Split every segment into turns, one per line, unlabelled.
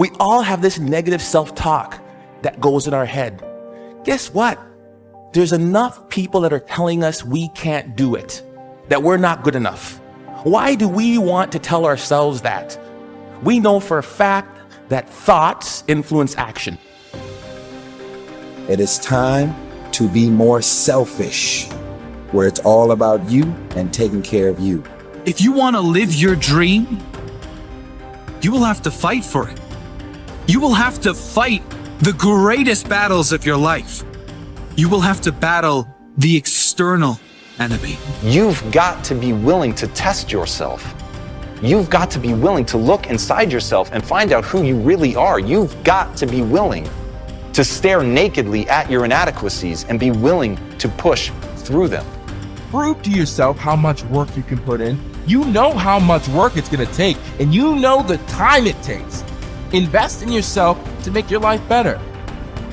We all have this negative self-talk that goes in our head. Guess what? There's enough people that are telling us we can't do it, that we're not good enough. Why do we want to tell ourselves that? We know for a fact that thoughts influence action.
It is time to be more selfish, where it's all about you and taking care of you.
If you want to live your dream, you will have to fight for it. You will have to fight the greatest battles of your life. You will have to battle the external enemy.
You've got to be willing to test yourself. You've got to be willing to look inside yourself and find out who you really are. You've got to be willing to stare nakedly at your inadequacies and be willing to push through them.
Prove to yourself how much work you can put in. You know how much work it's going to take, and you know the time it takes. Invest in yourself to make your life better.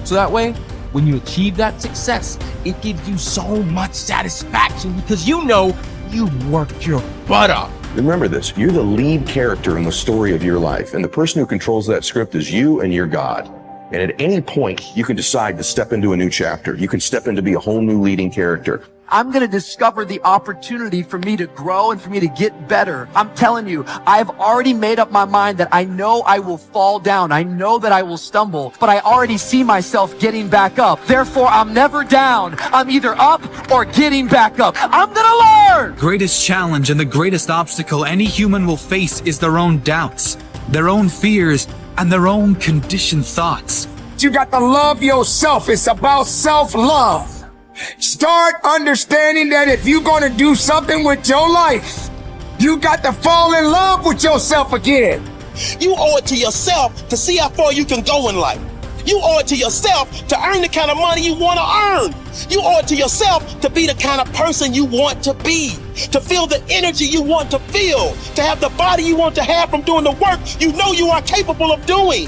So that way, when you achieve that success, it gives you so much satisfaction because you know you worked your butt off.
Remember this, you're the lead character in the story of your life, and the person who controls that script is you and your God. And at any point, you can decide to step into a new chapter. You can step in to be a whole new leading character.
I'm going to discover the opportunity for me to grow and for me to get better. I'm telling you, I've already made up my mind that I know I will fall down. I know that I will stumble, but I already see myself getting back up. Therefore, I'm never down. I'm either up or getting back up. I'm going to learn.
Greatest challenge and the greatest obstacle any human will face is their own doubts, their own fears, and their own conditioned thoughts.
You got to love yourself. It's about self-love. Start understanding that if you're going to do something with your life, you got to fall in love with yourself again.
You owe it to yourself to see how far you can go in life. You owe it to yourself to earn the kind of money you want to earn. You owe it to yourself to be the kind of person you want to be, to feel the energy you want to feel, to have the body you want to have from doing the work you know you are capable of doing.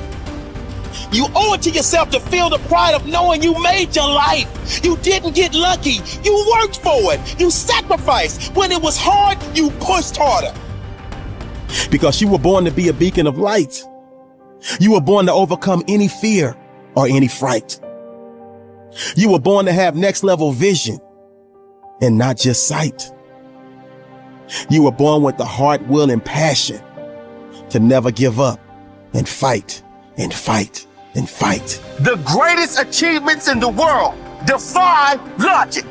You owe it to yourself to feel the pride of knowing you made your life. You didn't get lucky. You worked for it. You sacrificed. When it was hard, you pushed harder.
Because you were born to be a beacon of light. You were born to overcome any fear or any fright. You were born to have next level vision and not just sight. You were born with the heart, will, and passion to never give up and fight and fight and fight.
The greatest achievements in the world defy logic.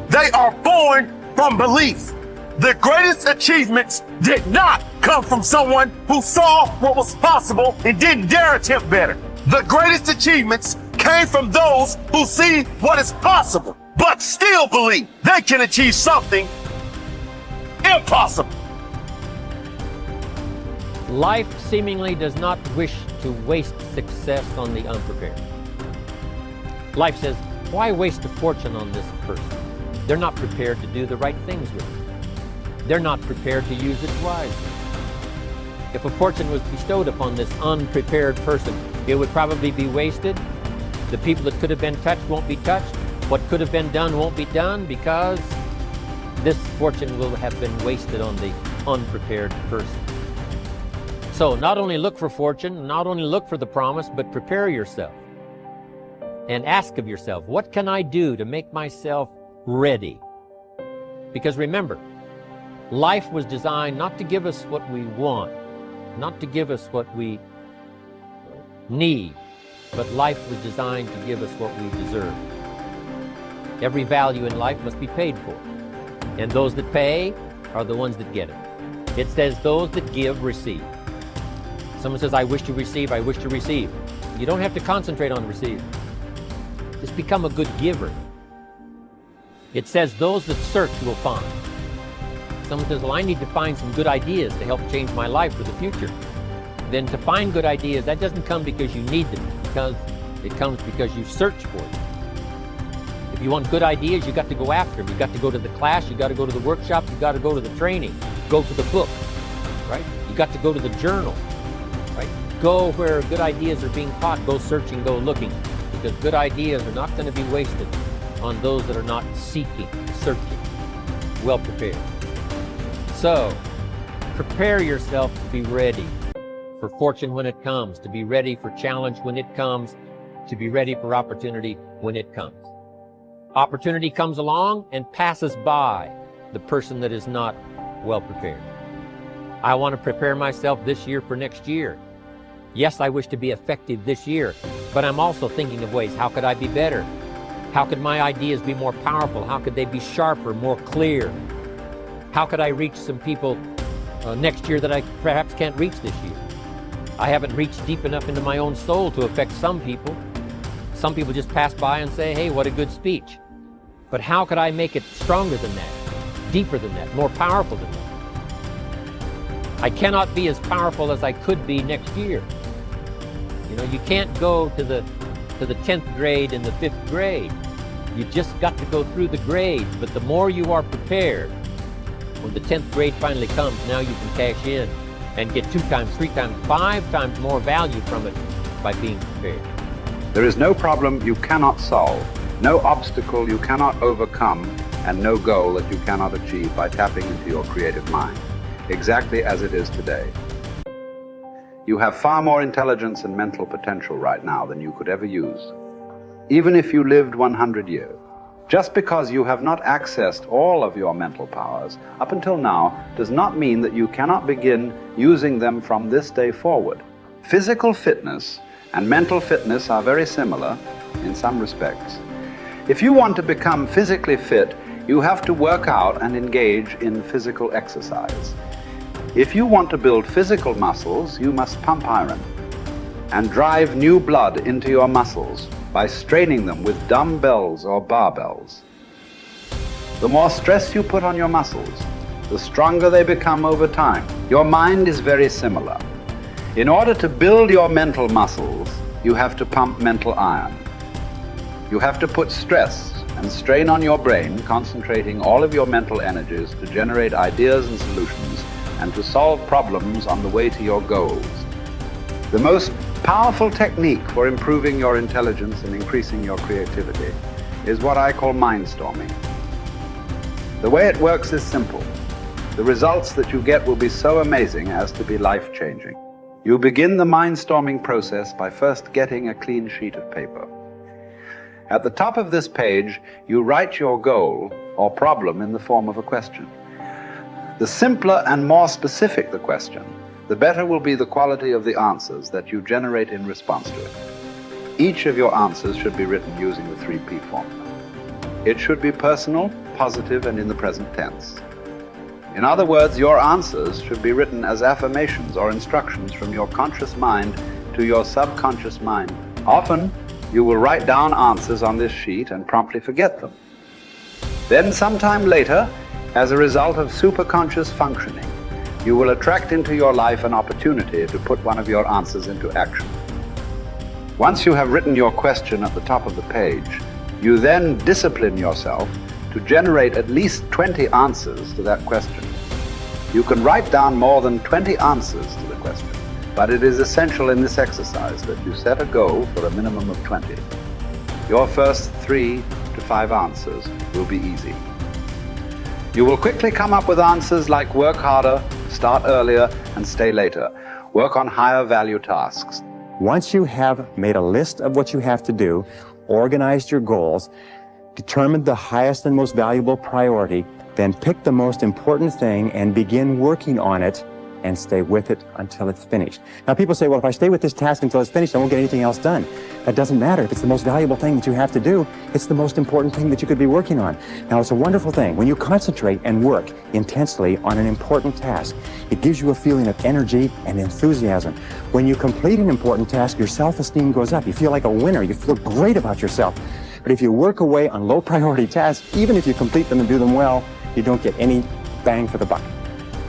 They are born from belief. The greatest achievements did not come from someone who saw what was possible and didn't dare attempt better. The greatest achievements came from those who see what is possible, but still believe they can achieve something impossible.
Life seemingly does not wish to waste success on the unprepared. Life says, why waste a fortune on this person? They're not prepared to do the right things with it. They're not prepared to use it wisely. If a fortune was bestowed upon this unprepared person, it would probably be wasted. The people that could have been touched won't be touched. What could have been done won't be done because this fortune will have been wasted on the unprepared person. So not only look for fortune, not only look for the promise, but prepare yourself and ask of yourself, what can I do to make myself ready? Because remember, life was designed not to give us what we want, not to give us what we need, but life was designed to give us what we deserve. Every value in life must be paid for, and those that pay are the ones that get it. It says those that give receive. Someone says, I wish to receive, I wish to receive. You don't have to concentrate on receive. Just become a good giver. It says those that search will find. Someone says, well, I need to find some good ideas to help change my life for the future. Then to find good ideas, that doesn't come because you need them, because it comes because you search for them. If you want good ideas, you got to go after them. You got to go to the class, you got to go to the workshop, you got to go to the training, go to the book, right? You got to go to the journal. Right? Go where good ideas are being taught, go searching, go looking, because good ideas are not going to be wasted on those that are not seeking, searching, well prepared. So, prepare yourself to be ready for fortune when it comes, to be ready for challenge when it comes, to be ready for opportunity when it comes. Opportunity comes along and passes by the person that is not well prepared. I want to prepare myself this year for next year. Yes, I wish to be effective this year, but I'm also thinking of ways, how could I be better? How could my ideas be more powerful? How could they be sharper, more clear? How could I reach some people next year that I perhaps can't reach this year? I haven't reached deep enough into my own soul to affect some people. Some people just pass by and say, hey, what a good speech. But how could I make it stronger than that, deeper than that, more powerful than that? I cannot be as powerful as I could be next year. You know, you can't go to the 10th grade in the 5th grade. You just got to go through the grades, but the more you are prepared, when the 10th grade finally comes, now you can cash in and get 2 times, 3 times, 5 times more value from it by being prepared.
There is no problem you cannot solve, no obstacle you cannot overcome, and no goal that you cannot achieve by tapping into your creative mind, exactly as it is today. You have far more intelligence and mental potential right now than you could ever use, even if you lived 100 years. Just because you have not accessed all of your mental powers up until now does not mean that you cannot begin using them from this day forward. Physical fitness and mental fitness are very similar in some respects. If you want to become physically fit, you have to work out and engage in physical exercise. If you want to build physical muscles, you must pump iron and drive new blood into your muscles by straining them with dumbbells or barbells. The more stress you put on your muscles, the stronger they become over time. Your mind is very similar. In order to build your mental muscles, you have to pump mental iron. You have to put stress and strain on your brain, concentrating all of your mental energies to generate ideas and solutions and to solve problems on the way to your goals. The most powerful technique for improving your intelligence and increasing your creativity is what I call mindstorming. The way it works is simple. The results that you get will be so amazing as to be life-changing. You begin the mindstorming process by first getting a clean sheet of paper. At the top of this page, you write your goal or problem in the form of a question. The simpler and more specific the question, the better will be the quality of the answers that you generate in response to it. Each of your answers should be written using the 3P formula. It should be personal, positive, and in the present tense. In other words, your answers should be written as affirmations or instructions from your conscious mind to your subconscious mind. Often, you will write down answers on this sheet and promptly forget them. Then sometime later, as a result of superconscious functioning, you will attract into your life an opportunity to put one of your answers into action. Once you have written your question at the top of the page, you then discipline yourself to generate at least 20 answers to that question. You can write down more than 20 answers to the question, but it is essential in this exercise that you set a goal for a minimum of 20. Your first 3 to 5 answers will be easy. You will quickly come up with answers like work harder, start earlier, and stay later. Work on higher value tasks.
Once you have made a list of what you have to do, organized your goals, determined the highest and most valuable priority, then pick the most important thing and begin working on it and stay with it until it's finished. Now people say, well, if I stay with this task until it's finished, I won't get anything else done. That doesn't matter. If it's the most valuable thing that you have to do, it's the most important thing that you could be working on. Now it's a wonderful thing. When you concentrate and work intensely on an important task, it gives you a feeling of energy and enthusiasm. When you complete an important task, your self-esteem goes up. You feel like a winner. You feel great about yourself. But if you work away on low priority tasks, even if you complete them and do them well, you don't get any bang for the buck.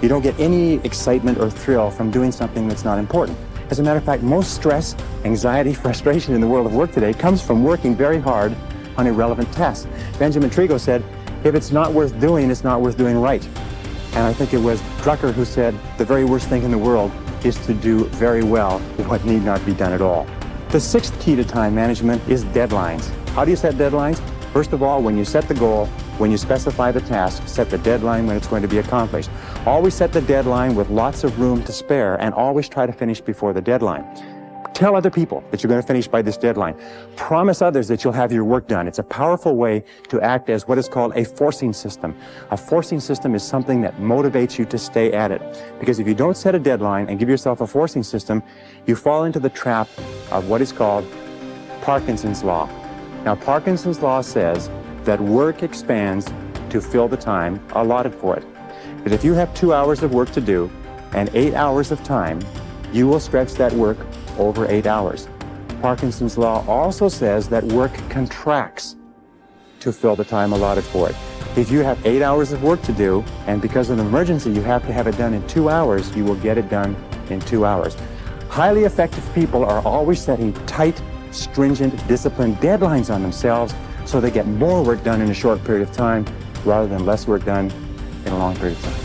You don't get any excitement or thrill from doing something that's not important. As a matter of fact, most stress, anxiety, frustration in the world of work today comes from working very hard on irrelevant tasks. Benjamin Trigo said, if it's not worth doing, it's not worth doing right. And I think it was Drucker who said, the very worst thing in the world is to do very well what need not be done at all. The 6th key to time management is deadlines. How do you set deadlines? First of all, when you set the goal, When you specify the task, set the deadline when it's going to be accomplished. Always set the deadline with lots of room to spare, and always try to finish before the deadline. Tell other people that you're going to finish by this deadline. Promise others that you'll have your work done. It's a powerful way to act as what is called a forcing system. A forcing system is something that motivates you to stay at it. Because if you don't set a deadline and give yourself a forcing system, you fall into the trap of what is called Parkinson's law. Now, Parkinson's law says that work expands to fill the time allotted for it. That if you have 2 hours of work to do and 8 hours of time, you will stretch that work over 8 hours. Parkinson's law also says that work contracts to fill the time allotted for it. If you have 8 hours of work to do, and because of an emergency you have to have it done in 2 hours, you will get it done in 2 hours. Highly effective people are always setting tight, stringent, disciplined deadlines on themselves so they get more work done in a short period of time rather than less work done in a long period of time.